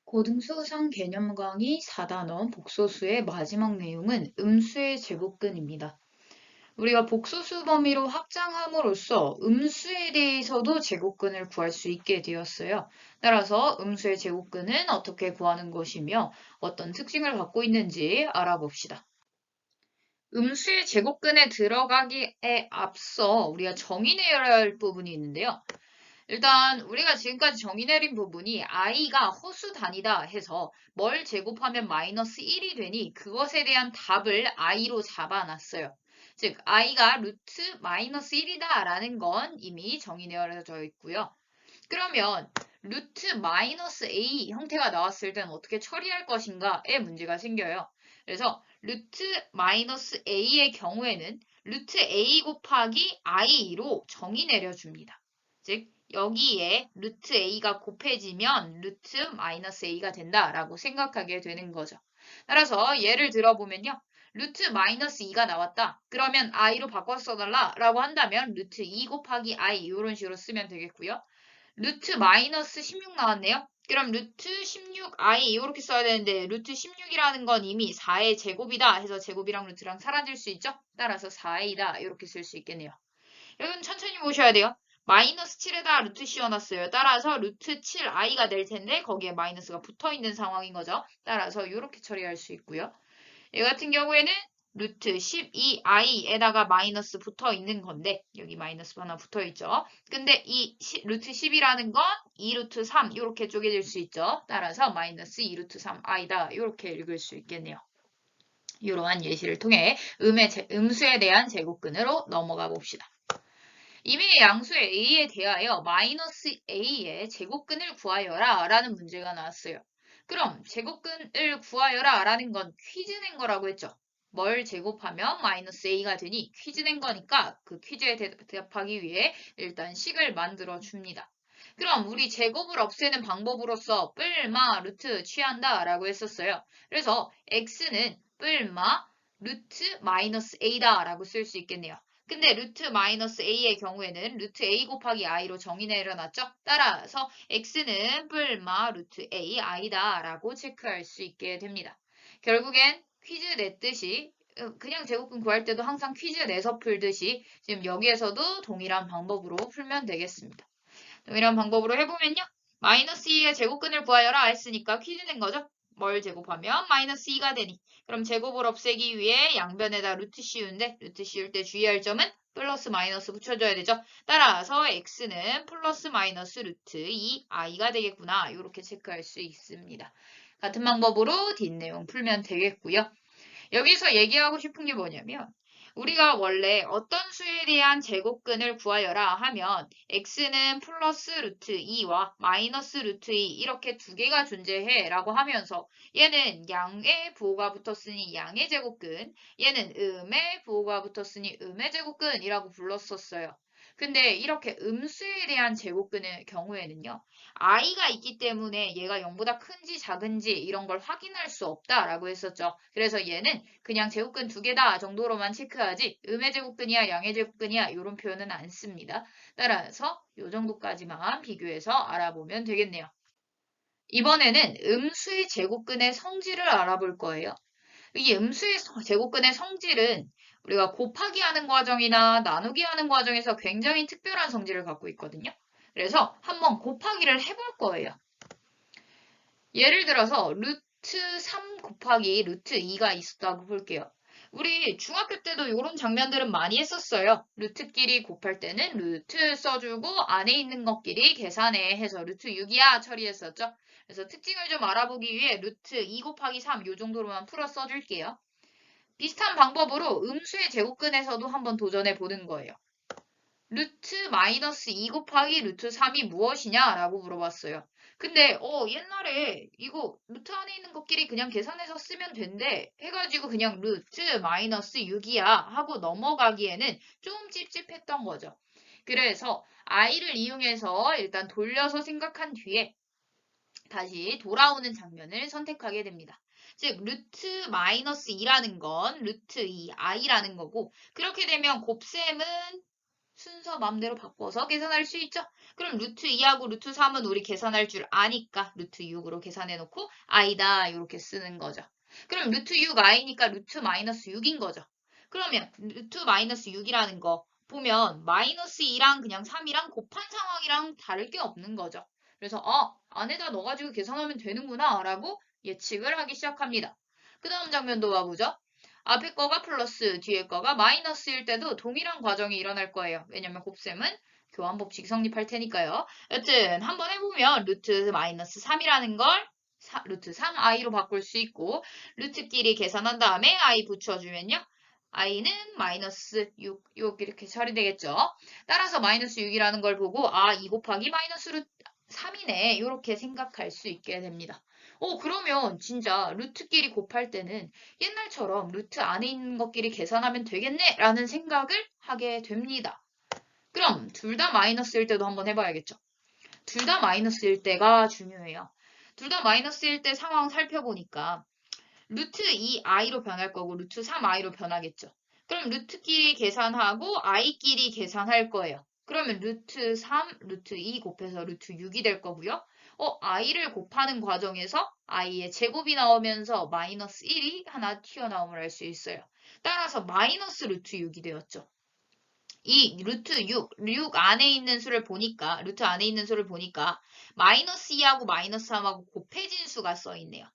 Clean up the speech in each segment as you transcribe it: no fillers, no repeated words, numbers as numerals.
고등수상 개념 강의 4단원 복소수의 마지막 내용은 음수의 제곱근입니다. 우리가 복소수 범위로 확장함으로써 음수에 대해서도 제곱근을 구할 수 있게 되었어요. 따라서 음수의 제곱근은 어떻게 구하는 것이며 어떤 특징을 갖고 있는지 알아봅시다. 음수의 제곱근에 들어가기에 앞서 우리가 정의내려야 할 부분이 있는데요. 일단 우리가 지금까지 정의 내린 부분이 i가 허수 단위다 해서 뭘 제곱하면 마이너스 1이 되니 그것에 대한 답을 i로 잡아놨어요. 즉 i가 루트 마이너스 1이다 라는 건 이미 정의 내려져 있고요. 그러면 루트 마이너스 a 형태가 나왔을 땐 어떻게 처리할 것인가에 문제가 생겨요. 그래서 루트 마이너스 a의 경우에는 루트 a 곱하기 i로 정의 내려줍니다. 즉 여기에 루트 a가 곱해지면 루트 마이너스 a가 된다라고 생각하게 되는 거죠. 따라서 예를 들어보면요. 루트 마이너스 2가 나왔다. 그러면 i로 바꿔 써달라 라고 한다면 루트 2 곱하기 i 이런 식으로 쓰면 되겠고요. 루트 마이너스 16 나왔네요. 그럼 루트 16i 이렇게 써야 되는데 루트 16이라는 건 이미 4의 제곱이다 해서 제곱이랑 루트랑 사라질 수 있죠. 따라서 4a다 이렇게 쓸 수 있겠네요. 여러분 천천히 보셔야 돼요. 마이너스 7에다 루트 씌워놨어요. 따라서 루트 7i가 될 텐데 거기에 마이너스가 붙어있는 상황인 거죠. 따라서 이렇게 처리할 수 있고요. 이 같은 경우에는 루트 12i에다가 마이너스 붙어 있는 건데 여기 마이너스 하나 붙어 있죠. 근데 이 루트 10이라는 건 2루트 3 이렇게 쪼개질 수 있죠. 따라서 마이너스 2루트 3i다 이렇게 읽을 수 있겠네요. 이러한 예시를 통해 음수에 대한 제곱근으로 넘어가 봅시다. 이미 양수의 a에 대하여 마이너스 a의 제곱근을 구하여라 라는 문제가 나왔어요. 그럼 제곱근을 구하여라 라는 건 퀴즈 낸 거라고 했죠. 뭘 제곱하면 마이너스 a가 되니 퀴즈 낸 거니까 그 퀴즈에 대답하기 위해 일단 식을 만들어 줍니다. 그럼 우리 제곱을 없애는 방법으로서 뿔마 루트 취한다 라고 했었어요. 그래서 x는 뿔마 루트 마이너스 a다 라고 쓸 수 있겠네요. 근데 루트 마이너스 a의 경우에는 루트 a 곱하기 i로 정의 내려놨죠? 따라서 x는 뿔마 루트 a i다 라고 체크할 수 있게 됩니다. 결국엔 퀴즈 냈듯이 그냥 제곱근 구할 때도 항상 퀴즈 내서 풀듯이 지금 여기에서도 동일한 방법으로 풀면 되겠습니다. 동일한 방법으로 해보면요. 마이너스 2의 제곱근을 구하여라 했으니까 퀴즈 낸 거죠? 뭘 제곱하면 마이너스 2가 되니 그럼 제곱을 없애기 위해 양변에다 루트 씌우는데 루트 씌울 때 주의할 점은 플러스 마이너스 붙여줘야 되죠. 따라서 x는 플러스 마이너스 루트 2i가 되겠구나. 이렇게 체크할 수 있습니다. 같은 방법으로 뒷내용 풀면 되겠고요. 여기서 얘기하고 싶은 게 뭐냐면 우리가 원래 어떤 수에 대한 제곱근을 구하여라 하면 x는 플러스 루트 2와 마이너스 루트 2 이렇게 두 개가 존재해 라고 하면서 얘는 양의 부호가 붙었으니 양의 제곱근 얘는 음의 부호가 붙었으니 음의 제곱근이라고 불렀었어요. 근데 이렇게 음수에 대한 제곱근의 경우에는요. i가 있기 때문에 얘가 0보다 큰지 작은지 이런 걸 확인할 수 없다라고 했었죠. 그래서 얘는 그냥 제곱근 두 개다 정도로만 체크하지 음의 제곱근이야 양의 제곱근이야 이런 표현은 안 씁니다. 따라서 이 정도까지만 비교해서 알아보면 되겠네요. 이번에는 음수의 제곱근의 성질을 알아볼 거예요. 이 음수의 제곱근의 성질은 우리가 곱하기 하는 과정이나 나누기 하는 과정에서 굉장히 특별한 성질을 갖고 있거든요. 그래서 한번 곱하기를 해볼 거예요. 예를 들어서 루트 3 곱하기 루트 2가 있었다고 볼게요. 우리 중학교 때도 이런 장면들은 많이 했었어요. 루트끼리 곱할 때는 루트 써주고 안에 있는 것끼리 계산해 해서 루트 6이야 처리했었죠. 그래서 특징을 좀 알아보기 위해 루트 2 곱하기 3 이 정도로만 풀어 써줄게요. 비슷한 방법으로 음수의 제곱근에서도 한번 도전해 보는 거예요. 루트 마이너스 2 곱하기 루트 3이 무엇이냐 라고 물어봤어요. 근데 옛날에 이거 루트 안에 있는 것끼리 그냥 계산해서 쓰면 된대 해가지고 그냥 루트 마이너스 6이야 하고 넘어가기에는 좀 찝찝했던 거죠. 그래서 i를 이용해서 일단 돌려서 생각한 뒤에 다시 돌아오는 장면을 선택하게 됩니다. 즉 루트 마이너스 2라는 건 루트 2i라는 거고 그렇게 되면 곱셈은 순서 맘대로 바꿔서 계산할 수 있죠. 그럼 루트 2하고 루트 3은 우리 계산할 줄 아니까 루트 6으로 계산해놓고 i다 이렇게 쓰는 거죠. 그럼 루트 6i니까 루트 마이너스 6인 거죠. 그러면 루트 마이너스 6이라는 거 보면 마이너스 2랑 그냥 3이랑 곱한 상황이랑 다를 게 없는 거죠. 그래서 안에다 넣어가지고 계산하면 되는구나 라고 예측을 하기 시작합니다. 그 다음 장면도 와보죠. 앞에 거가 플러스 뒤에 거가 마이너스일 때도 동일한 과정이 일어날 거예요. 왜냐면 곱셈은 교환 법칙이 성립할 테니까요. 여튼 한번 해보면 루트 마이너스 3이라는 걸 루트 3i로 바꿀 수 있고 루트끼리 계산한 다음에 i 붙여주면요. i는 마이너스 6 이렇게 처리되겠죠. 따라서 마이너스 6이라는 걸 보고 2 곱하기 마이너스 루트 3이네 이렇게 생각할 수 있게 됩니다. 그러면 진짜 루트끼리 곱할 때는 옛날처럼 루트 안에 있는 것끼리 계산하면 되겠네 라는 생각을 하게 됩니다. 그럼 둘 다 마이너스일 때도 한번 해봐야겠죠. 둘 다 마이너스일 때가 중요해요. 둘 다 마이너스일 때 상황 살펴보니까 루트 2i로 변할 거고 루트 3i로 변하겠죠. 그럼 루트끼리 계산하고 i끼리 계산할 거예요. 그러면 루트 3, 루트 2 곱해서 루트 6이 될 거고요. i를 곱하는 과정에서 i의 제곱이 나오면서 마이너스 1이 하나 튀어나옴을 알 수 있어요. 따라서 마이너스 루트 6이 되었죠. 이 루트 6 안에 있는 수를 보니까, 루트 안에 있는 수를 보니까 마이너스 2하고 마이너스 3하고 곱해진 수가 써있네요.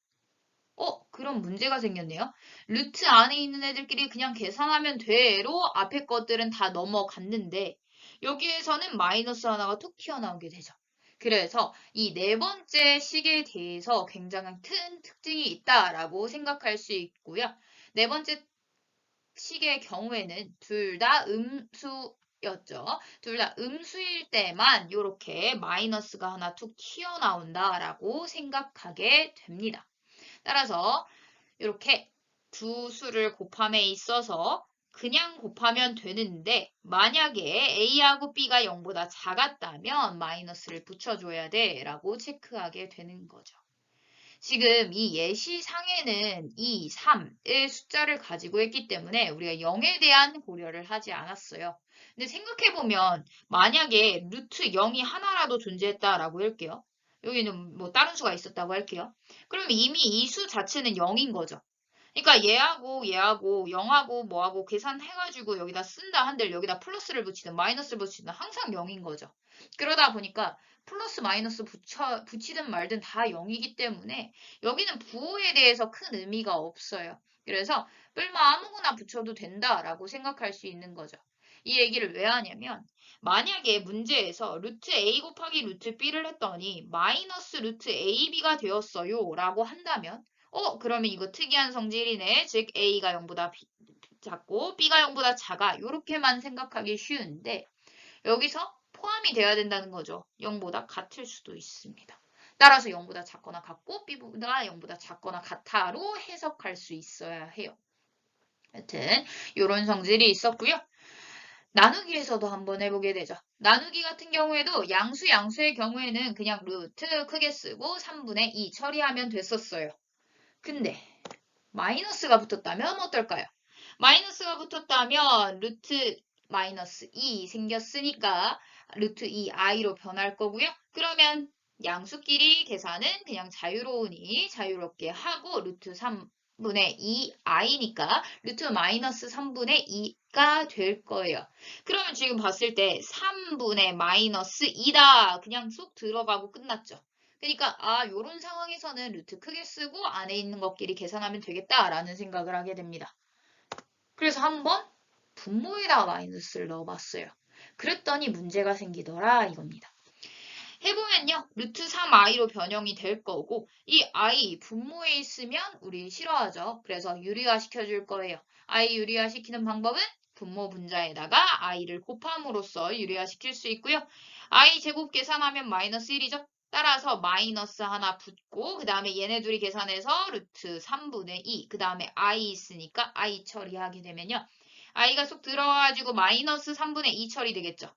그럼 문제가 생겼네요. 루트 안에 있는 애들끼리 그냥 계산하면 돼로 앞에 것들은 다 넘어갔는데 여기에서는 마이너스 하나가 툭 튀어나오게 되죠. 그래서 이 네 번째 식에 대해서 굉장히 큰 특징이 있다라고 생각할 수 있고요. 네 번째 식의 경우에는 둘 다 음수였죠. 둘 다 음수일 때만 이렇게 마이너스가 하나 툭 튀어나온다라고 생각하게 됩니다. 따라서 이렇게 두 수를 곱함에 있어서 그냥 곱하면 되는데 만약에 A하고 B가 0보다 작았다면 마이너스를 붙여줘야 돼 라고 체크하게 되는 거죠. 지금 이 예시상에는 2, 3의 숫자를 가지고 있기 때문에 우리가 0에 대한 고려를 하지 않았어요. 근데 생각해보면 만약에 루트 0이 하나라도 존재했다라고 할게요. 여기는 뭐 다른 수가 있었다고 할게요. 그럼 이미 이 수 자체는 0인 거죠. 그러니까 얘하고 0하고 뭐하고 계산해가지고 여기다 쓴다 한들 여기다 플러스를 붙이든 마이너스를 붙이든 항상 0인 거죠. 그러다 보니까 플러스 마이너스 붙이든 말든 다 0이기 때문에 여기는 부호에 대해서 큰 의미가 없어요. 그래서 뿔마 아무거나 붙여도 된다라고 생각할 수 있는 거죠. 이 얘기를 왜 하냐면 만약에 문제에서 루트 a 곱하기 루트 b를 했더니 마이너스 루트 ab가 되었어요 라고 한다면 그러면 이거 특이한 성질이네. 즉 A가 0보다 작고 B가 0보다 작아. 이렇게만 생각하기 쉬운데 여기서 포함이 돼야 된다는 거죠. 0보다 같을 수도 있습니다. 따라서 0보다 작거나 같고 B보다 0보다 작거나 같아로 해석할 수 있어야 해요. 여튼 이런 성질이 있었고요. 나누기에서도 한번 해보게 되죠. 나누기 같은 경우에도 양수의 경우에는 그냥 루트 크게 쓰고 3분의 2 처리하면 됐었어요. 근데 마이너스가 붙었다면 어떨까요? 마이너스가 붙었다면 루트 마이너스 2 생겼으니까 루트 2i로 변할 거고요. 그러면 양수끼리 계산은 그냥 자유로우니 자유롭게 하고 루트 3분의 2i니까 루트 마이너스 3분의 2가 될 거예요. 그러면 지금 봤을 때 3분의 마이너스 2다 그냥 쏙 들어가고 끝났죠. 그러니까 요런 상황에서는 루트 크게 쓰고 안에 있는 것끼리 계산하면 되겠다라는 생각을 하게 됩니다. 그래서 한번 분모에다가 마이너스를 넣어봤어요. 그랬더니 문제가 생기더라 이겁니다. 해보면요. 루트 3i로 변형이 될 거고 이 i 분모에 있으면 우리 싫어하죠. 그래서 유리화 시켜줄 거예요. i 유리화 시키는 방법은 분모 분자에다가 i를 곱함으로써 유리화 시킬 수 있고요. i 제곱 계산하면 마이너스 1이죠. 따라서 마이너스 하나 붙고 그 다음에 얘네 둘이 계산해서 루트 3분의 2 그 다음에 i 있으니까 i 처리하게 되면요. i가 쏙 들어가지고 마이너스 3분의 2 처리되겠죠.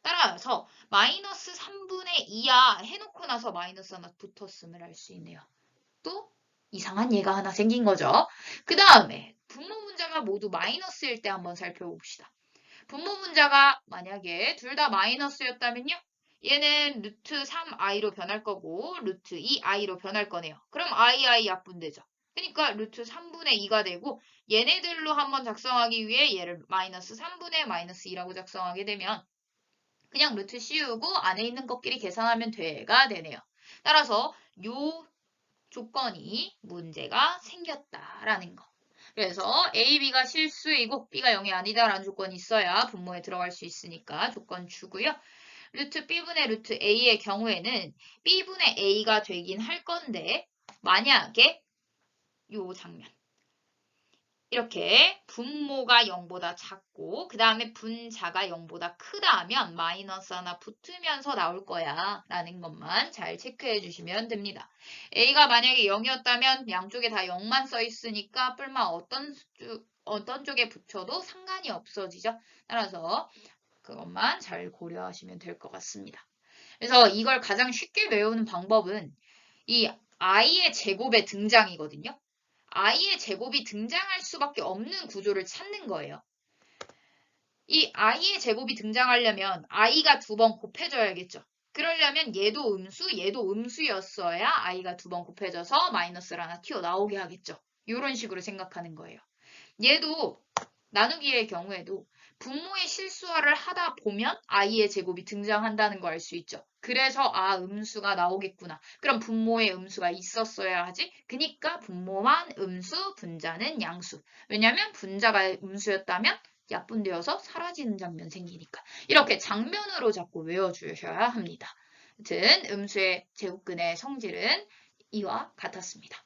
따라서 마이너스 3분의 2야 해놓고 나서 마이너스 하나 붙었음을 알 수 있네요. 또 이상한 예가 하나 생긴 거죠. 그 다음에 분모 문자가 모두 마이너스일 때 한번 살펴봅시다. 분모 분자가 만약에 둘 다 마이너스였다면요? 얘는 루트 3i로 변할 거고 루트 2i로 변할 거네요. 그럼 i 약분되죠. 그러니까 루트 3분의 2가 되고 얘네들로 한번 작성하기 위해 얘를 마이너스 3분의 마이너스 2라고 작성하게 되면 그냥 루트 씌우고 안에 있는 것끼리 계산하면 돼가 되네요. 따라서 요 조건이 문제가 생겼다라는 거. 그래서 A, B가 실수이고 B가 0이 아니다라는 조건이 있어야 분모에 들어갈 수 있으니까 조건 주고요. 루트 B분의 루트 A의 경우에는 B분의 A가 되긴 할 건데 만약에 요 장면 이렇게 분모가 0보다 작고 그 다음에 분자가 0보다 크다 하면 마이너스 하나 붙으면서 나올 거야 라는 것만 잘 체크해 주시면 됩니다. A가 만약에 0이었다면 양쪽에 다 0만 써 있으니까 뿔만 어떤 쪽에 붙여도 상관이 없어지죠. 따라서 그것만 잘 고려하시면 될 것 같습니다. 그래서 이걸 가장 쉽게 외우는 방법은 이 i의 제곱의 등장이거든요. i의 제곱이 등장할 수밖에 없는 구조를 찾는 거예요. 이 i의 제곱이 등장하려면 i가 두 번 곱해져야겠죠. 그러려면 얘도 음수였어야 i가 두 번 곱해져서 마이너스를 하나 튀어나오게 하겠죠. 이런 식으로 생각하는 거예요. 얘도 나누기의 경우에도 분모의 실수화를 하다 보면 i의 제곱이 등장한다는 걸 알 수 있죠. 그래서 음수가 나오겠구나. 그럼 분모에 음수가 있었어야 하지. 그러니까 분모만 음수, 분자는 양수. 왜냐하면 분자가 음수였다면 약분되어서 사라지는 장면 생기니까. 이렇게 장면으로 자꾸 외워주셔야 합니다. 아무튼 음수의 제곱근의 성질은 이와 같았습니다.